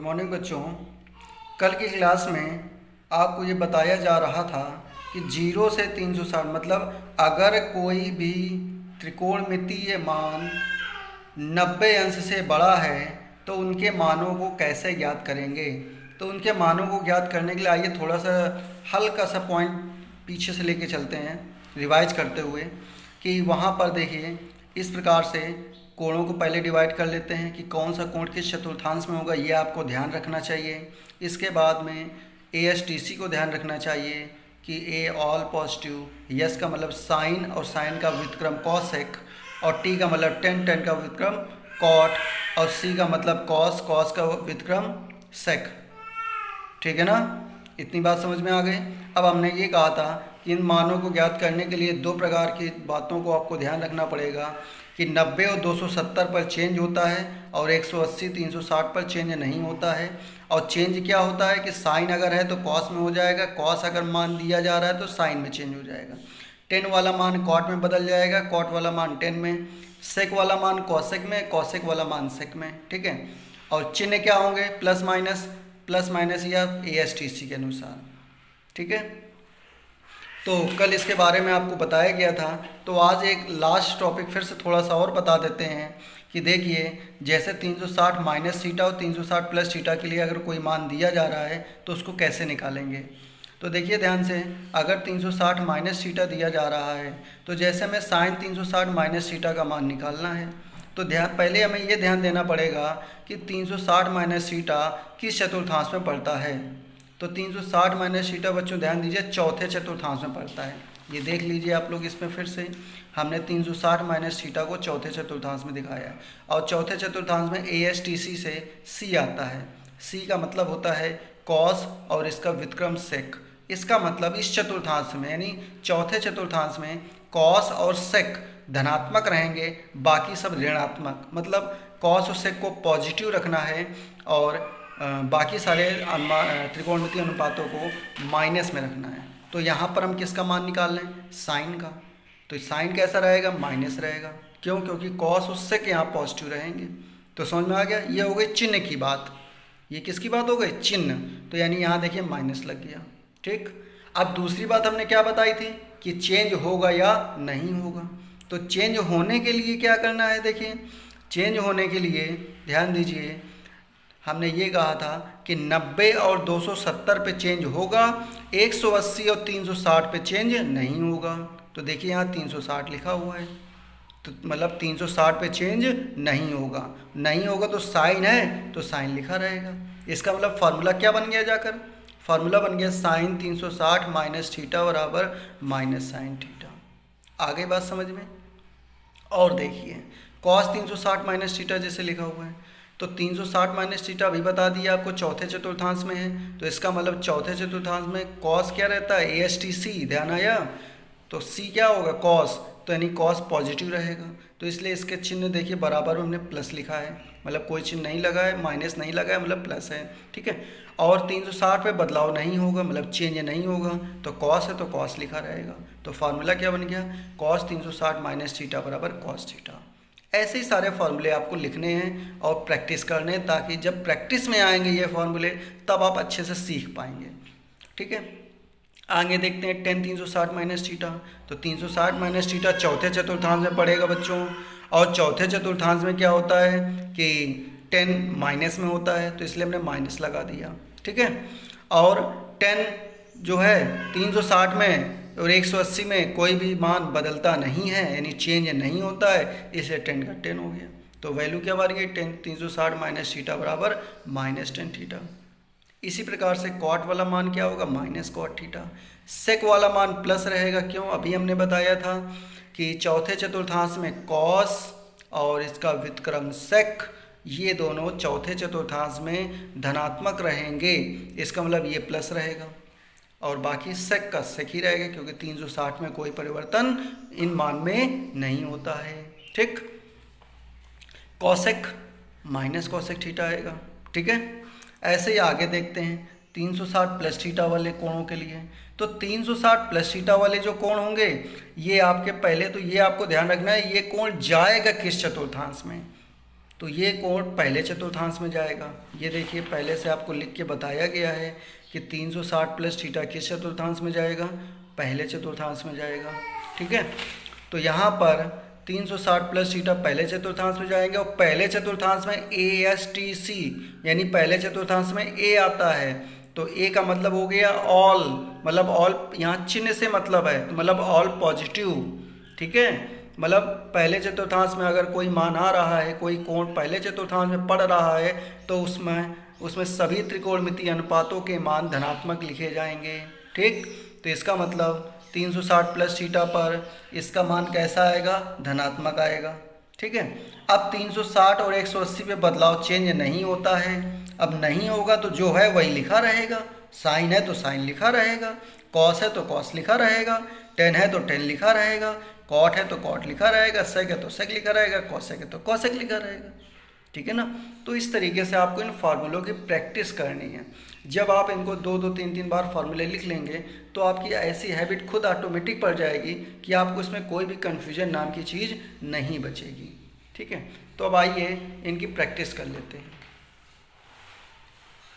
Good morning बच्चों। कल की क्लास में आपको ये बताया जा रहा था कि 0 से 360 मतलब अगर कोई भी त्रिकोणमितीय मान 90 अंश से बड़ा है तो उनके मानों को कैसे ज्ञात करेंगे। तो उनके मानों को ज्ञात करने के लिए आइए थोड़ा सा हल्का सा पॉइंट पीछे से लेके चलते हैं रिवाइज करते हुए कि वहाँ पर देखिए इस प्रकार से कोणों को पहले डिवाइड कर लेते हैं कि कौन सा कोण किस चतुर्थांश में होगा, ये आपको ध्यान रखना चाहिए। इसके बाद में ASTC को ध्यान रखना चाहिए कि ए ऑल पॉजिटिव, यस का मतलब साइन और साइन का व्युत्क्रम कॉसेक, और टी का मतलब टेन, टेन का व्युत्क्रम कॉट, और सी का मतलब कॉस, कॉस का व्युत्क्रम सेक। ठीक है ना, इतनी बात समझ में आ गई। अब हमने ये कहा था कि इन मानों को ज्ञात करने के लिए दो प्रकार की बातों को आपको ध्यान रखना पड़ेगा कि 90 और 270 पर चेंज होता है और 180 360 पर चेंज नहीं होता है। और चेंज क्या होता है कि साइन अगर है तो कॉस में हो जाएगा, कॉस अगर मान दिया जा रहा है तो साइन में चेंज हो जाएगा, टेन वाला मान कॉट में बदल जाएगा, कॉट वाला मान टेन में, सेक वाला मान कॉसेक में, कॉसेक वाला मान सेक में। ठीक है, और चिन्ह क्या होंगे प्लस माइनस या ASTC के अनुसार। ठीक है, तो कल इसके बारे में आपको बताया गया था। तो आज एक लास्ट टॉपिक फिर से थोड़ा सा और बता देते हैं कि देखिए जैसे 360 माइनस थीटा और 360 प्लस थीटा के लिए अगर कोई मान दिया जा रहा है तो उसको कैसे निकालेंगे। तो देखिए ध्यान से, अगर 360 माइनस थीटा दिया जा रहा है तो जैसे हमें साइन 360 माइनस थीटा का मान निकालना है तो पहले हमें ये ध्यान देना पड़ेगा कि 360 माइनस थीटा किस चतुर्थांश में पड़ता है। तो 360 माइनस थीटा बच्चों ध्यान दीजिए चौथे चतुर्थांश में पड़ता है। ये देख लीजिए आप लोग, इसमें फिर से हमने 360 माइनस थीटा को चौथे चतुर्थांश में दिखाया है और चौथे चतुर्थांश में ASTC से C आता है। C का मतलब होता है कॉस और इसका व्युत्क्रम सेक। इसका मतलब इस चतुर्थांश में यानी चौथे चतुर्थांश में कॉस और सेक धनात्मक रहेंगे, बाकी सब ऋणात्मक। मतलब कॉस और सेक को पॉजिटिव रखना है और बाकी सारे त्रिकोणमितीय अनुपातों को माइनस में रखना है। तो यहाँ पर हम किसका मान निकाल लें, साइन का। तो साइन कैसा रहेगा, माइनस रहेगा। क्यों, क्योंकि कॉस और सेक यहाँ पॉजिटिव रहेंगे। तो समझ में आ गया, ये हो गई चिन्ह की बात। ये किसकी बात हो गई, चिन्ह। तो यानी यहाँ देखिए माइनस लग गया। ठीक, अब दूसरी बात हमने क्या बताई थी कि चेंज होगा या नहीं होगा। तो चेंज होने के लिए क्या करना है, देखिए चेंज होने के लिए ध्यान दीजिए हमने ये कहा था कि 90 और 270 पे चेंज होगा, 180 और 360 पे चेंज नहीं होगा। तो देखिए यहाँ 360 लिखा हुआ है, तो मतलब 360 पे चेंज नहीं होगा। नहीं होगा तो साइन है तो साइन लिखा रहेगा। इसका मतलब फार्मूला क्या बन गया, जाकर फार्मूला बन गया साइन 360 माइनस थीटा बराबर माइनस साइन थीटा। आ गई बात समझ में। और देखिए कॉस 360 माइनस थीटा जैसे लिखा हुआ है तो 360 माइनस थीटा अभी बता दिया आपको चौथे चतुर्थांश में है। तो इसका मतलब चौथे चतुर्थांश में कॉस क्या रहता है, ASTC। ध्यान आया, तो C क्या होगा, कॉस। तो यानी कॉस पॉजिटिव रहेगा। तो इसलिए इसके चिन्ह देखिए बराबर में हमने प्लस लिखा है, मतलब कोई चिन्ह नहीं लगा है, माइनस नहीं लगा है, मतलब प्लस है। ठीक है, और 360 पे बदलाव नहीं होगा, मतलब चेंज नहीं होगा। तो कॉस है तो कॉस लिखा रहेगा। तो फार्मूला क्या बन गया, कॉस 360 माइनस थीटा बराबर कॉस थीटा। ऐसे ही सारे फार्मूले आपको लिखने हैं और प्रैक्टिस करने हैं, ताकि जब प्रैक्टिस में आएंगे ये फार्मूले तब आप अच्छे से सीख पाएंगे। ठीक है, आगे देखते हैं टेन 360 माइनस थीटा। तो 360 माइनस थीटा चौथे चतुर्थांश में पड़ेगा बच्चों, और चौथे चतुर्थांश में क्या होता है कि 10 माइनस में होता है, तो इसलिए हमने माइनस लगा दिया। ठीक है, और 10 जो है 360 में और 180 में कोई भी मान बदलता नहीं है, यानी चेंज नहीं होता है, इसलिए 10 का 10 हो गया। तो वैल्यू क्या बन गई, 10 360 माइनस थीटा बराबर माइनस 10 थीटा। इसी प्रकार से कॉट वाला मान क्या होगा, माइनस कॉट थीटा। सेक वाला मान प्लस रहेगा, क्यों, अभी हमने बताया था कि चौथे चतुर्थांश में कॉस और इसका व्युत्क्रम सेक, ये दोनों चौथे चतुर्थांश में धनात्मक रहेंगे। इसका मतलब ये प्लस रहेगा और बाकी सेक का सेक ही रहेगा, क्योंकि 360 में कोई परिवर्तन इन मान में नहीं होता है। ठीक, कॉसेक माइनस कॉसेक थीटा आएगा। ठीक है, ऐसे ही आगे देखते हैं 360 प्लस थीटा वाले कोणों के लिए। तो 360 प्लस थीटा वाले जो कोण होंगे ये आपके पहले तो ये आपको ध्यान रखना है, ये कोण जाएगा किस चतुर्थांश में। तो ये कोण पहले चतुर्थांश में जाएगा। ये देखिए पहले से आपको लिख के बताया गया है कि 360 प्लस थीटा किस चतुर्थांश में जाएगा, पहले चतुर्थांश में जाएगा। ठीक है, तो यहाँ पर 360 प्लस थीटा पहले चतुर्थांश में जाएंगे और पहले चतुर्थांश में ASTC यानी पहले चतुर्थांश में A आता है। तो A का मतलब हो गया ऑल, मतलब ऑल यहाँ चिन्ह से मतलब है, तो मतलब ऑल पॉजिटिव। ठीक है, मतलब पहले चतुर्थांश में अगर कोई मान आ रहा है, कोई कोण पहले चतुर्थांश में पड़ रहा है तो उसमें सभी त्रिकोणमितीय अनुपातों के मान धनात्मक लिखे जाएंगे। ठीक, तो इसका मतलब 360 प्लस थीटा पर इसका मान कैसा आएगा, धनात्मक आएगा। ठीक है, अब 360 और 180 पे बदलाव चेंज नहीं होता है। अब नहीं होगा तो जो है वही लिखा रहेगा, साइन है तो साइन लिखा रहेगा, कॉस है तो कॉस लिखा रहेगा, टेन है तो टेन लिखा रहेगा, कॉट है तो कॉट लिखा रहेगा, सेक है तो सेक लिखा रहेगा, कॉसेक है तो कॉसेक लिखा रहेगा। ठीक है ना, तो इस तरीके से आपको इन फार्मूलों की प्रैक्टिस करनी है। जब आप इनको 2-2, 3-3 बार फार्मूले लिख लेंगे तो आपकी ऐसी हैबिट खुद ऑटोमेटिक पड़ जाएगी कि आपको इसमें कोई भी कन्फ्यूजन नाम की चीज़ नहीं बचेगी। ठीक है, तो अब आइए इनकी प्रैक्टिस कर लेते हैं।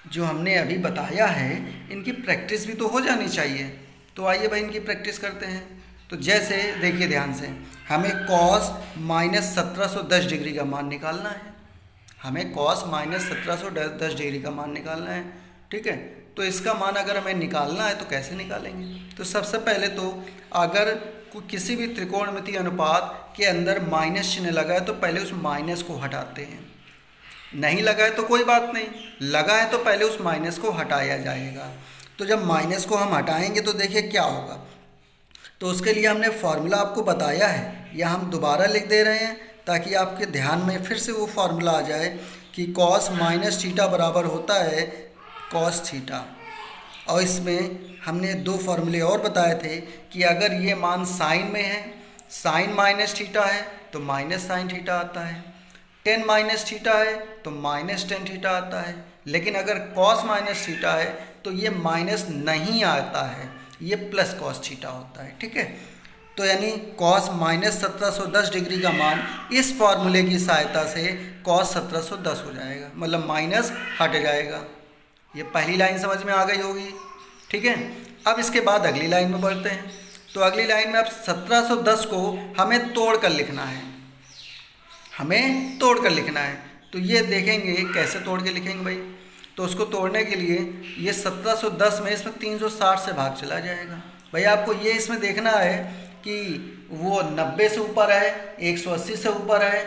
जो हमने अभी बताया है इनकी प्रैक्टिस भी तो हो जानी चाहिए, तो आइए भाई इनकी प्रैक्टिस करते हैं। तो जैसे देखिए ध्यान से, हमें cos -1710 डिग्री का मान निकालना है, हमें cos -1710 डिग्री का मान निकालना है। ठीक है, तो इसका मान अगर हमें निकालना है तो कैसे निकालेंगे। तो सबसे पहले तो अगर किसी भी त्रिकोणमितीय अनुपात के अंदर माइनस चिन्ह लगा है तो पहले उस माइनस को हटाते हैं, नहीं लगा है तो कोई बात नहीं, लगा है तो पहले उस माइनस को हटाया जाएगा। तो जब माइनस को हम हटाएंगे तो देखिए क्या होगा। तो उसके लिए हमने फार्मूला आपको बताया है, या हम दोबारा लिख दे रहे हैं ताकि आपके ध्यान में फिर से वो फार्मूला आ जाए कि cos माइनस थीटा बराबर होता है cos थीटा। और इसमें हमने 2 फार्मूले और बताए थे कि अगर ये मान साइन में है, साइन माइनस थीटा है तो माइनस साइन थीटा आता है, टेन माइनस थीटा है तो माइनस टेन थीटा आता है, लेकिन अगर cos माइनस थीटा है तो ये माइनस नहीं आता है, ये प्लस cos थीटा होता है। ठीक है, तो यानी cos -1710 डिग्री का मान इस फार्मूले की सहायता से cos 1710 हो जाएगा, मतलब माइनस हट जाएगा। ये पहली लाइन समझ में आ गई होगी। ठीक है, अब इसके बाद अगली लाइन में बढ़ते हैं। तो अगली लाइन में अब 1710 को हमें तोड़ कर लिखना है, हमें तोड़ कर लिखना है। तो ये देखेंगे कैसे तोड़ के लिखेंगे भाई। तो उसको तोड़ने के लिए ये 1710 में इसमें 360 से भाग चला जाएगा। भाई आपको ये इसमें देखना है कि वो 90 से ऊपर है, 180 से ऊपर है,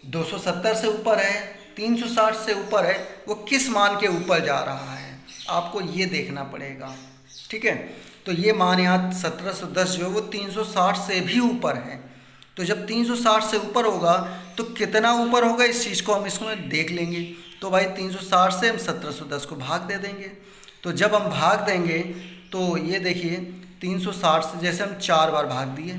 270 से ऊपर है, 360 से ऊपर है, वो किस मान के ऊपर जा रहा है, आपको ये देखना पड़ेगा। ठीक है, तो ये मान यहाँ 1710 जो है वो 360 से भी ऊपर है। तो जब 360 से ऊपर होगा तो कितना ऊपर होगा इस चीज़ को हम इसमें देख लेंगे। तो भाई 360 से हम 1710 को भाग दे देंगे। तो जब हम भाग देंगे तो ये देखिए 360 से जैसे हम 4 बार भाग दिए,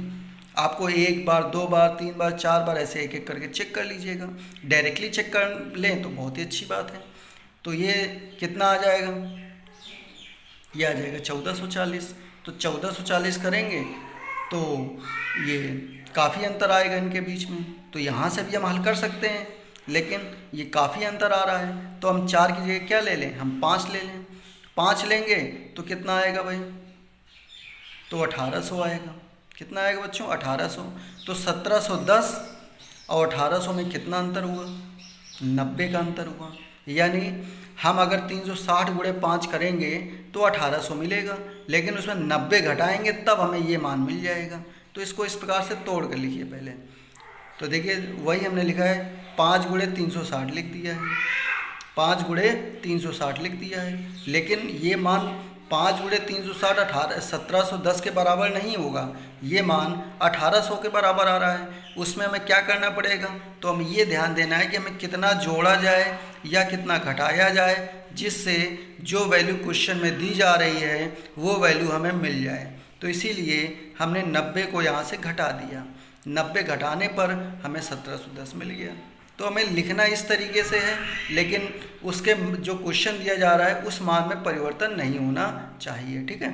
आपको 1 बार 2 बार 3 बार 4 बार ऐसे एक एक करके चेक कर लीजिएगा। डायरेक्टली चेक कर लें तो बहुत ही अच्छी बात है। तो ये कितना आ जाएगा, ये आ जाएगा 1440। तो 1440 करेंगे तो ये काफ़ी अंतर आएगा इनके बीच में। तो यहाँ से भी हम हल कर सकते हैं, लेकिन ये काफ़ी अंतर आ रहा है तो हम 4 की जगह क्या ले लें, हम 5 ले लें। 5 लेंगे तो कितना आएगा भाई, तो 1800 आएगा। कितना आएगा बच्चों, 1800। तो 1710 और 1800 में कितना अंतर हुआ, 90 का अंतर हुआ। यानी हम अगर 360 गुणे 5 करेंगे तो 1800 मिलेगा, लेकिन उसमें 90 घटाएंगे तब हमें ये मान मिल जाएगा। तो इसको इस प्रकार से तोड़ कर लिखिए पहले। तो देखिए वही हमने लिखा है 5 गुणे 360 लिख दिया है, 5 गुणे 360 लिख दिया है, लेकिन ये मान 5 गुणे 360 1710 के बराबर नहीं होगा, ये मान 1800 के बराबर आ रहा है। उसमें हमें क्या करना पड़ेगा, तो हमें ये ध्यान देना है कि हमें कितना जोड़ा जाए या कितना घटाया जाए, जिससे जो वैल्यू क्वेश्चन में दी जा रही है वो वैल्यू हमें मिल जाए। तो इसीलिए हमने 90 को यहाँ से घटा दिया, 90 घटाने पर हमें 1710 मिल गया। तो हमें लिखना इस तरीके से है, लेकिन उसके जो क्वेश्चन दिया जा रहा है उस मान में परिवर्तन नहीं होना चाहिए। ठीक है,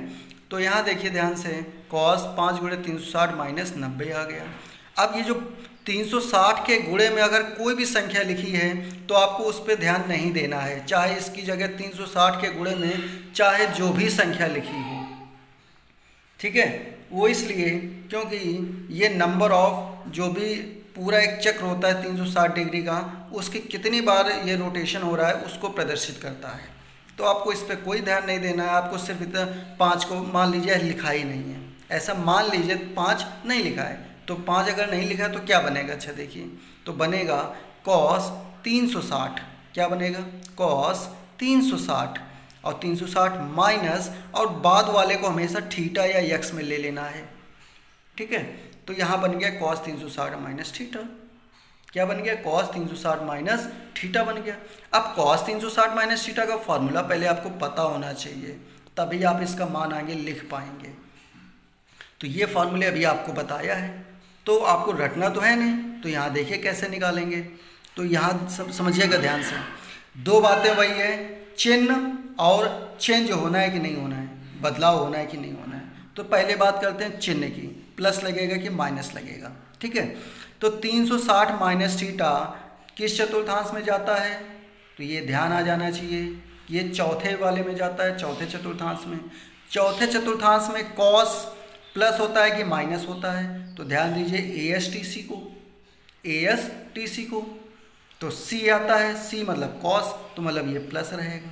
तो यहाँ देखिए ध्यान से cos 5 गुणे 360 माइनस 90 आ गया। अब ये जो 360 के गुणे में अगर कोई भी संख्या लिखी है तो आपको उस पर ध्यान नहीं देना है, चाहे इसकी जगह 360 के गुणे में चाहे जो भी संख्या लिखी हो, ठीक है। वो इसलिए क्योंकि ये नंबर ऑफ जो भी पूरा एक चक्र होता है 360 डिग्री का, उसकी कितनी बार ये रोटेशन हो रहा है उसको प्रदर्शित करता है। तो आपको इस पर कोई ध्यान नहीं देना है, आपको सिर्फ इतना 5 को मान लीजिए लिखा ही नहीं है, ऐसा मान लीजिए 5 नहीं लिखा है, तो 5 अगर नहीं लिखा है तो क्या बनेगा, अच्छा देखिए, तो बनेगा cos 360, क्या बनेगा cos 360 और 360 माइनस, और बाद वाले को हमेशा थीटा या यक्स में ले लेना है, ठीक है। तो यहाँ बन गया cos 360 माइनस थीटा, क्या बन गया cos 360 माइनस थीटा बन गया। अब cos 360 माइनस थीटा का फॉर्मूला पहले आपको पता होना चाहिए, तभी आप इसका मान आगे लिख पाएंगे। तो ये फॉर्मूले अभी आपको बताया है, तो आपको रटना तो है नहीं, तो यहाँ देखिए कैसे निकालेंगे। तो यहाँ सब समझिएगा ध्यान से, दो बातें वही है, चिन्ह और चेंज होना है कि नहीं होना है, बदलाव होना है कि नहीं होना है। तो पहले बात करते हैं चिन्ह की, प्लस लगेगा कि माइनस लगेगा, ठीक है। तो 360 माइनस थीटा किस चतुर्थांश में जाता है, तो ये ध्यान आ जाना चाहिए, ये चौथे वाले में जाता है, चौथे चतुर्थांश में। चौथे चतुर्थांश में cos प्लस होता है कि माइनस होता है, तो ध्यान दीजिए ASTC को, तो C आता है, C मतलब cos, तो मतलब ये प्लस रहेगा।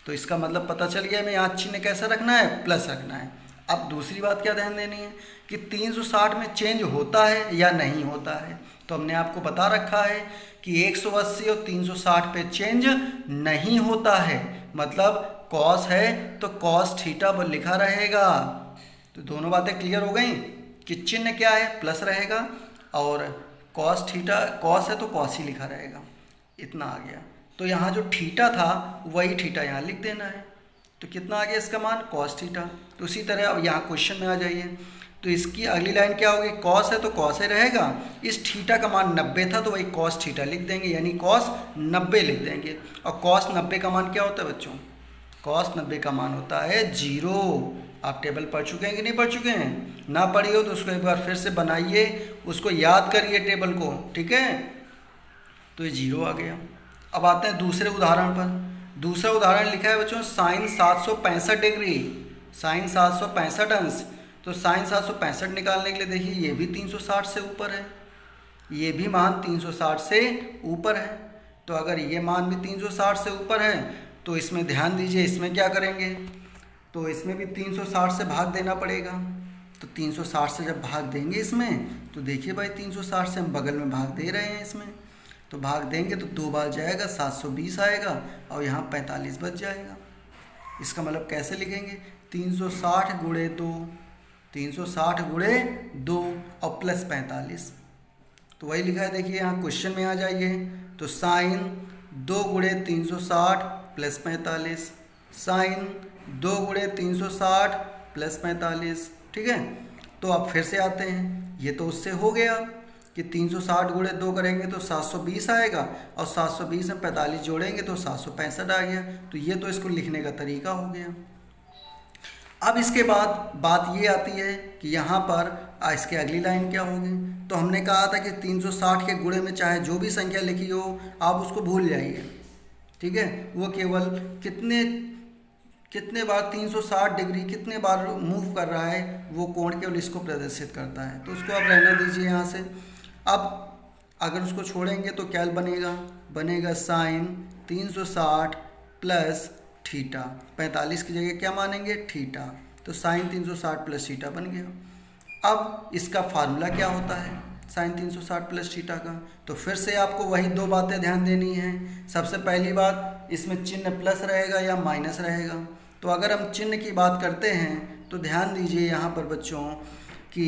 तो इसका मतलब पता चल गया हमें यहाँ चिन्ह कैसे रखना है, प्लस रखना है। अब दूसरी बात क्या ध्यान देनी है कि 360 में चेंज होता है या नहीं होता है, तो हमने आपको बता रखा है कि 180 और 360 पे चेंज नहीं होता है, मतलब cos है तो cos थीटा पर लिखा रहेगा। तो दोनों बातें क्लियर हो गई कि चिन्ह क्या है, प्लस रहेगा, और cos थीटा, cos है तो cos ही लिखा रहेगा, इतना आ गया। तो यहाँ जो थीटा था वही थीटा यहाँ लिख देना है, तो कितना आ गया इसका मान, cos थीटा। तो उसी तरह अब यहाँ क्वेश्चन में आ जाइए, तो इसकी अगली लाइन क्या होगी, cos है तो cos ही रहेगा, इस थीटा का मान 90 था तो वही cos थीटा लिख देंगे, यानी cos 90 लिख देंगे। और cos 90 का मान क्या होता है बच्चों, cos 90 का मान होता है 0। आप टेबल पढ़ चुके हैं कि नहीं पढ़ चुके हैं, ना पढ़ी हो तो उसको एक बार फिर से बनाइए, उसको याद करिए टेबल को, ठीक है। तो ये 0 आ गया। अब आते हैं दूसरे उदाहरण पर। दूसरा उदाहरण लिखा है बच्चों sin 765 डिग्री, sin 765 अंश। तो sin 765 निकालने के लिए देखिए ये भी 360 से ऊपर है, ये भी मान 360 से ऊपर है। तो अगर ये मान भी 360 से ऊपर है तो इसमें ध्यान दीजिए, इसमें क्या करेंगे, तो इसमें भी 360 से भाग देना पड़ेगा। तो 360 से जब भाग देंगे इसमें, तो देखिए भाई 360 से हम बगल में भाग दे रहे हैं इसमें, तो भाग देंगे तो 2 बार जाएगा, 720 आएगा और यहाँ 45 बच जाएगा। इसका मतलब कैसे लिखेंगे, 360 गुणे 2, 360 गुणे 2 और प्लस 45, तो वही लिखा है। देखिए यहाँ क्वेश्चन में आ जाइए, तो साइन 2 गुणे 360 प्लस 45, साइन 2 गुणे 360 प्लस 45, ठीक है। तो अब फिर से आते हैं, ये तो उससे हो गया कि 360 गुणे 2 करेंगे तो 720 आएगा, और 720 में 45 जोड़ेंगे तो 765 आ गया। तो ये तो इसको लिखने का तरीका हो गया। अब इसके बाद बात ये आती है कि यहाँ पर इसके अगली लाइन क्या होगी। तो हमने कहा था कि 360 के गुणे में चाहे जो भी संख्या लिखी हो आप उसको भूल जाइए, ठीक है। वो केवल कितने बार 360 डिग्री कितने बार मूव कर रहा है, वो कोण केवल इसको प्रदर्शित करता है, तो उसको आप रहने दीजिए यहाँ से। अब अगर उसको छोड़ेंगे तो क्या बनेगा साइन 360 प्लस थीटा, 45 की जगह क्या मानेंगे, थीटा, तो साइन 360 प्लस थीटा बन गया। अब इसका फार्मूला क्या होता है साइन 360 प्लस थीटा का, तो फिर से आपको वही 2 बातें ध्यान देनी है। सबसे पहली बात, इसमें चिन्ह प्लस रहेगा या माइनस रहेगा। तो अगर हम चिन्ह की बात करते हैं तो ध्यान दीजिए यहाँ पर बच्चों कि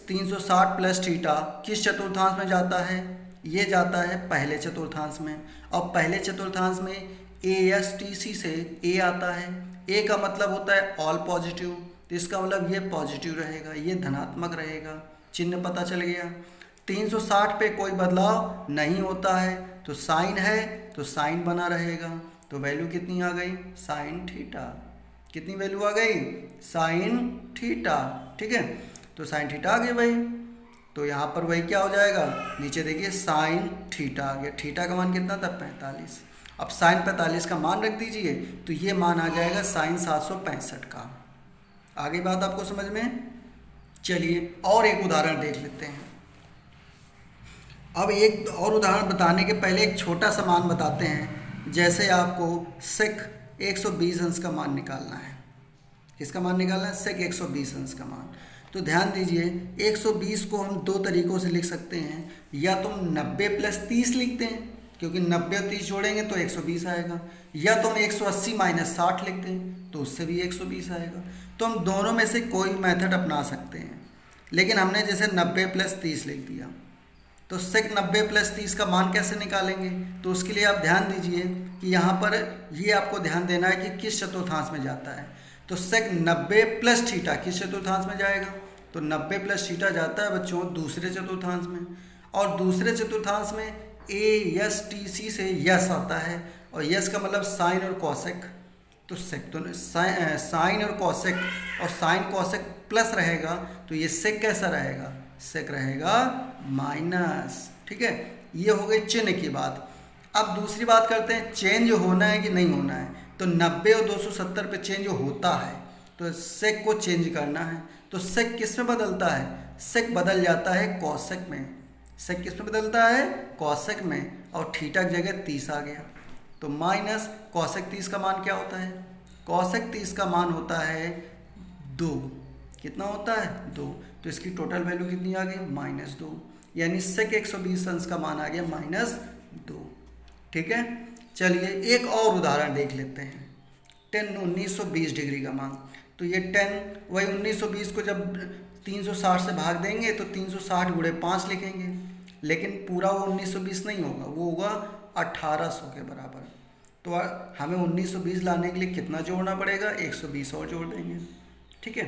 360 प्लस थीटा किस चतुर्थांश में जाता है, ये जाता है पहले चतुर्थांश में, और पहले चतुर्थांश में ASTC से A आता है। A का मतलब होता है ऑल पॉजिटिव, तो इसका मतलब ये पॉजिटिव रहेगा, ये धनात्मक रहेगा। चिन्ह पता चल गया। 360 पे कोई बदलाव नहीं होता है, तो साइन है तो साइन बना रहेगा। तो वैल्यू कितनी आ गई, साइन थीटा। कितनी वैल्यू आ गई, साइन थीटा, ठीक है। तो साइन थीटा आ गई भाई। तो यहाँ पर वही क्या हो जाएगा, नीचे देखिए साइन थीटा आ गया। थीटा का मान कितना था, 45। अब साइन 45 का मान रख दीजिए तो ये मान आ जाएगा साइन 765 का। आगे बात आपको समझ में। चलिए और एक उदाहरण देख लेते हैं। अब एक और उदाहरण बताने के पहले एक छोटा सा मान बताते हैं। जैसे आपको सेक 120 अंश का मान निकालना है। किसका मान निकालना है, सेक 120 अंश का मान। तो ध्यान दीजिए 120 को हम दो तरीक़ों से लिख सकते हैं। या तो हम 90 + 30 लिखते हैं, क्योंकि 90 और 30 जोड़ेंगे तो 120 आएगा। या तो हम 180 - 60 लिखते हैं, तो उससे भी 120 आएगा। तो हम दोनों में से कोई मेथड अपना सकते हैं। लेकिन हमने जैसे 90 + 30 लिख दिया, तो सेक 90 + 30 का मान कैसे निकालेंगे। तो उसके लिए आप ध्यान दीजिए कि यहाँ पर ये आपको ध्यान देना है कि किस चतुर्थांश में जाता है। तो सेक 90 + थीटा किस चतुर्थांश में जाएगा, तो 90 + थीटा जाता है बच्चों दूसरे चतुर्थांश में। और दूसरे चतुर्थांश में ASTC से यस आता है, और यस का मतलब साइन और कॉसेक। तो सेक तो साइन और कॉसेक, और साइन कॉसेक प्लस रहेगा, तो ये सेक कैसा रहेगा, सेक रहेगा माइनस। ठीक है, ये हो गई चिन्ह की बात। अब दूसरी बात करते हैं, चेंज होना है कि नहीं होना है। तो 90 और 270 पे चेंज होता है, तो सेक को चेंज करना है। तो सेक किस में बदलता है, सेक बदल जाता है कॉसेक में। सेक किस में बदलता है, कॉसेक में। और थीटा की जगह 30 आ गया, तो माइनस कॉसेक 30 का मान क्या होता है, कॉसेक 30 का मान होता है 2। कितना होता है, 2। तो इसकी टोटल वैल्यू कितनी आ गई, -2। यानी सेक 120 अंश का मान आ गया -2। ठीक है, चलिए एक और उदाहरण देख लेते हैं। tan 1920 डिग्री का मान। तो ये tan वही 1920 को जब 360 से भाग देंगे तो 360 × 5 लिखेंगे। लेकिन पूरा वो 1920 नहीं होगा, वो होगा 1800 के बराबर। तो हमें 1920 लाने के लिए कितना जोड़ना पड़ेगा, 120 और जोड़ देंगे। ठीक है,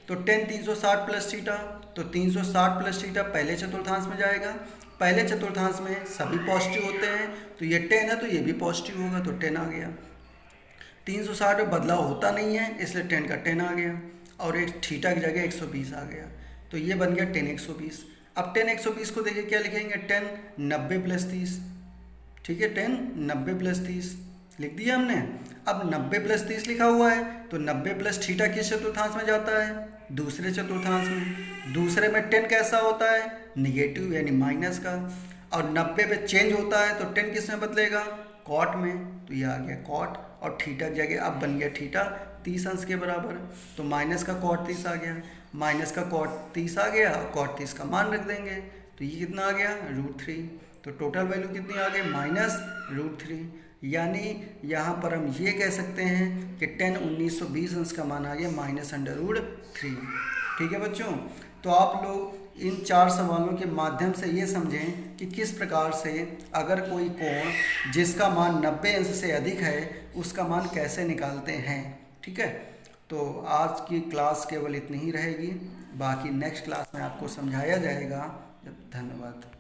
तो tan 360 + थीटा, तो 360 + थीटा पहले चतुर्थांश में जाएगा। पहले चतुर्थांश में सभी पॉजिटिव होते हैं, तो ये tan है तो ये भी पॉजिटिव होगा, तो tan आ गया। 360 में बदलाव होता नहीं है, इसलिए tan का tan आ गया, और एक थीटा की जगह 120 आ गया, तो ये बन गया tan 120। अब tan 120 को देखिए क्या लिखेंगे, tan 90 + 30। ठीक है, tan 90 + 30 लिख दिया हमने। अब 90 + 30 लिखा हुआ है, तो 90 + थीटा किस चतुर्थांश में जाता है, दूसरे चतुर्थांश में। दूसरे में tan कैसा होता है, निगेटिव यानी माइनस का। और 90 पे चेंज होता है, तो tan किस में बदलेगा, कॉट में। तो ये आ गया कॉट, और थीटा की जगह अब बन गया थीटा 30 अंश के बराबर। तो माइनस का कॉट 30 आ गया, माइनस का कॉट 30 आ गया, और कॉट 30 का मान रख देंगे, तो ये कितना आ गया, √3। तो टोटल वैल्यू कितनी आ गई, -√3। यानी यहाँ पर हम ये कह सकते हैं कि tan 1920 अंश का मान आ गया -√3। ठीक है बच्चों, तो आप लोग इन 4 सवालों के माध्यम से ये समझें कि किस प्रकार से अगर कोई कोण जिसका मान 90 अंश से अधिक है उसका मान कैसे निकालते हैं। ठीक है, तो आज की क्लास केवल इतनी ही रहेगी, बाकी नेक्स्ट क्लास में आपको समझाया जाएगा। धन्यवाद।